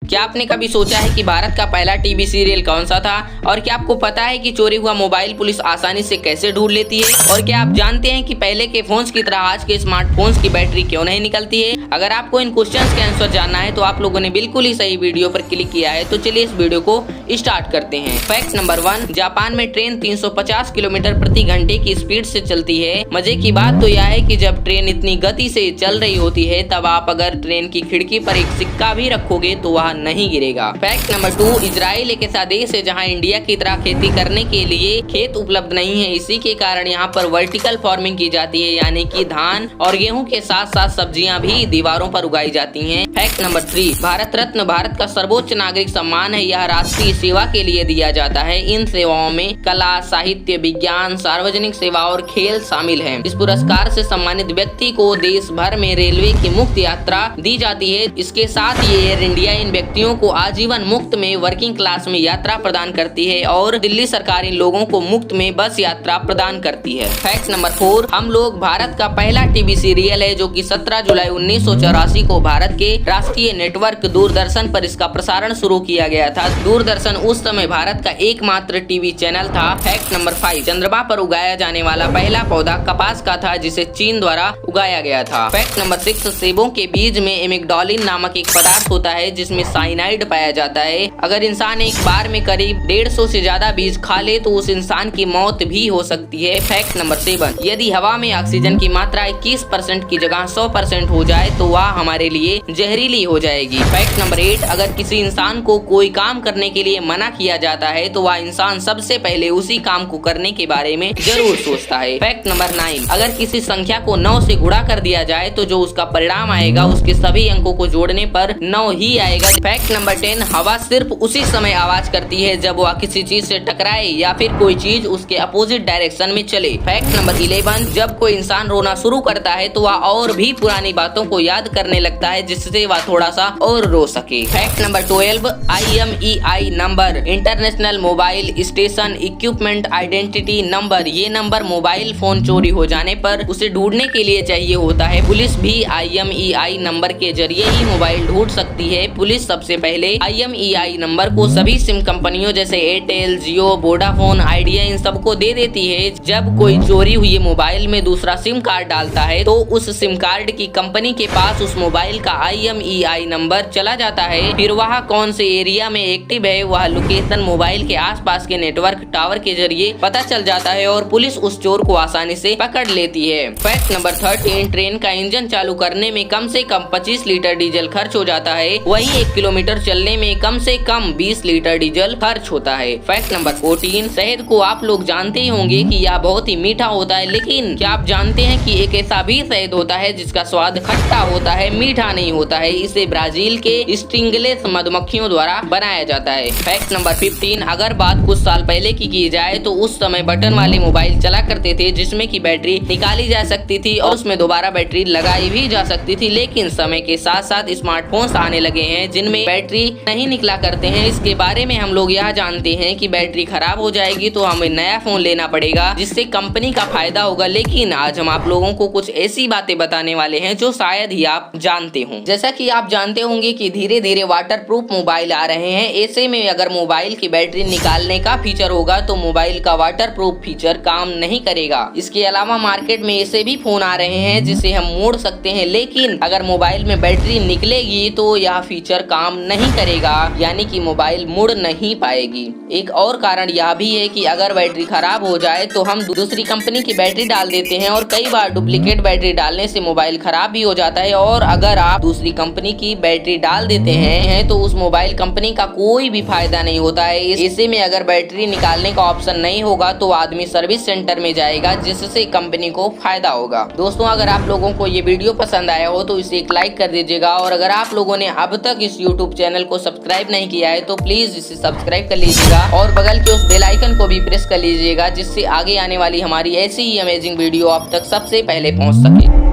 क्या आपने कभी सोचा है कि भारत का पहला टीवी सीरियल कौन सा था? और क्या आपको पता है कि चोरी हुआ मोबाइल पुलिस आसानी से कैसे ढूंढ लेती है? और क्या आप जानते हैं कि पहले के फोन्स की तरह आज के स्मार्टफोन्स की बैटरी क्यों नहीं निकलती है? अगर आपको इन क्वेश्चंस के आंसर जानना है तो आप लोगों ने बिल्कुल ही सही वीडियो पर क्लिक किया है। तो चलिए इस वीडियो को स्टार्ट करते हैं। फैक्ट नंबर 1, जापान में ट्रेन 350 किलोमीटर प्रति घंटे की स्पीड से चलती है। मजे की बात तो यह है कि जब ट्रेन इतनी गति से चल रही होती है तब आप अगर ट्रेन की खिड़की पर एक सिक्का भी रखोगे तो वह नहीं गिरेगा। फैक्ट नंबर 2, इजराइल एक ऐसा देश है जहां इंडिया की तरह खेती करने के लिए खेत उपलब्ध नहीं है। इसी के कारण यहां पर वर्टिकल फार्मिंग की जाती है, यानी कि धान और गेहूं के साथ साथ सब्जियां भी दीवारों पर उगाई जाती हैं। फैक्ट नंबर 3, भारत रत्न भारत का सर्वोच्च नागरिक सम्मान है। यह राष्ट्रीय सेवा के लिए दिया जाता है। इन सेवाओं में कला, साहित्य, विज्ञान, सार्वजनिक सेवा और खेल शामिल है। इस पुरस्कार से सम्मानित व्यक्ति को देश भर में रेलवे की मुफ्त यात्रा दी जाती है। इसके साथ ही एयर इंडिया इन व्यक्तियों को आजीवन मुफ्त में वर्किंग क्लास में यात्रा प्रदान करती है और दिल्ली सरकार इन लोगों को मुफ्त में बस यात्रा प्रदान करती है। फैक्ट नंबर 4, हम लोग भारत का पहला टीवी सीरियल है जो कि 17 जुलाई 1984 को भारत के राष्ट्रीय नेटवर्क दूरदर्शन पर इसका प्रसारण शुरू किया गया था। दूरदर्शन उस समय भारत का एकमात्र टीवी चैनल था। फैक्ट नंबर 5, चंद्रमा पर उगाया जाने वाला पहला पौधा कपास का था जिसे चीन द्वारा उगाया गया था। फैक्ट नंबर 6, सेबों के बीज में एमिग्डोलिन नामक एक पदार्थ होता है जिसमें साइनाइड पाया जाता है। अगर इंसान एक बार में करीब 150 से ज्यादा बीज खा ले तो उस इंसान की मौत भी हो सकती है। फैक्ट नंबर 7, यदि हवा में ऑक्सीजन की मात्रा 21% की जगह 100% हो जाए तो वह हमारे लिए जहरीली हो जाएगी। फैक्ट नंबर 8, अगर किसी इंसान को कोई काम करने के लिए मना किया जाता है तो वह इंसान सबसे पहले उसी काम को करने के बारे में जरूर सोचता है। फैक्ट नंबर 9, अगर किसी संख्या को 9 से गुणा कर दिया जाए तो जो उसका परिणाम आएगा उसके सभी अंकों को जोड़ने पर 9 ही आएगा। फैक्ट नंबर 10, हवा सिर्फ उसी समय आवाज करती है जब वह किसी चीज से टकराए या फिर कोई चीज उसके अपोजिट डायरेक्शन में चले। फैक्ट नंबर 11, जब कोई इंसान रोना शुरू करता है तो वह और भी पुरानी बातों को याद करने लगता है जिससे वह थोड़ा सा और रो सके। Fact number 12, IMEI number, international mobile station equipment identity number. ये नंबर मोबाइल फोन चोरी हो जाने पर उसे ढूंढने के लिए चाहिए होता है। पुलिस भी IMEI नंबर के जरिए ही मोबाइल ढूंढ सकती है। पुलिस सबसे पहले IMEI नंबर को सभी सिम कंपनियों जैसे Airtel, Jio, Vodafone, idea in सबको दे देती है। जब कोई चोरी हुई मोबाइल में दूसरा सिम कार्ड डालता है तो उस सिम कार्ड की कंपनी के पास उस मोबाइल का IMEI नंबर चला जाता है। फिर वह कौन से एरिया में एक्टिव है वह लोकेशन मोबाइल के आसपास के नेटवर्क टावर के जरिए पता चल जाता है और पुलिस उस चोर को आसानी से पकड़ लेती है। फैक्ट नंबर 13, ट्रेन का इंजन चालू करने में कम से कम 25 लीटर डीजल खर्च हो जाता है। वहीं 1 किलोमीटर चलने में कम से कम 20 लीटर डीजल खर्च होता है। फैक्ट नंबर 14, शहद को आप लोग जानते ही होंगे कि यह बहुत ही मीठा होता है, लेकिन क्या आप जानते हैं कि एक ऐसा भी शहद होता है जिसका स्वाद खट्टा होता है, मीठा नहीं होता है। इसे ब्राजील के स्टिंगलेस मधुमक्खियों द्वारा बनाया जाता है। फैक्ट नंबर 15, अगर बात कुछ साल पहले की जाए तो उस समय बटन वाले मोबाइल चला करते थे जिसमें की बैटरी निकाली जा सकती थी और उसमें दोबारा बैटरी लगाई भी जा सकती थी। लेकिन समय के साथ साथ स्मार्टफोन्स आने लगे हैं जिनमें बैटरी नहीं निकला करते हैं। इसके बारे में हम लोग यह जानते हैं कि बैटरी खराब हो जाएगी तो हमें नया फोन लेना पड़ेगा जिससे कंपनी का फायदा होगा। लेकिन आज हम आप लोगों को कुछ ऐसी बातें बताने वाले हैं जो शायद ही आप जानते हो। जैसा कि आप जानते होंगे कि धीरे धीरे वाटरप्रूफ मोबाइल आ रहे हैं। ऐसे में अगर मोबाइल की बैटरी निकालने का फीचर होगा तो मोबाइल का वाटरप्रूफ फीचर काम नहीं करेगा। इसके अलावा मार्केट में ऐसे भी फोन आ रहे हैं जिसे हम मोड़ सकते हैं, लेकिन अगर मोबाइल में बैटरी निकलेगी तो यह फीचर काम नहीं करेगा, यानी कि मोबाइल मुड़ नहीं पाएगी। एक और कारण यह भी है कि अगर बैटरी खराब हो जाए तो हम दूसरी कंपनी की बैटरी डाल देते हैं और कई बार डुप्लीकेट बैटरी डालने से मोबाइल खराब भी हो जाता है। और अगर आप दूसरी कंपनी की बैटरी डाल देते हैं तो उस मोबाइल कंपनी का कोई भी फायदा नहीं होता है। ऐसे में अगर बैटरी निकालने का ऑप्शन नहीं होगा तो आदमी सर्विस सेंटर में जाएगा जिससे कंपनी को फायदा होगा। दोस्तों, अगर आप लोगों को ये वीडियो पसंद आया हो तो इसे एक लाइक कर दीजिएगा और अगर आप लोगों ने अब तक इस YouTube चैनल को सब्सक्राइब नहीं किया है तो प्लीज इसे सब्सक्राइब कर लीजिएगा और बगल के उस बेल आइकन को भी प्रेस कर लीजिएगा जिससे आगे आने वाली हमारी ऐसी ही अमेजिंग वीडियो आप तक सबसे पहले पहुंच सके।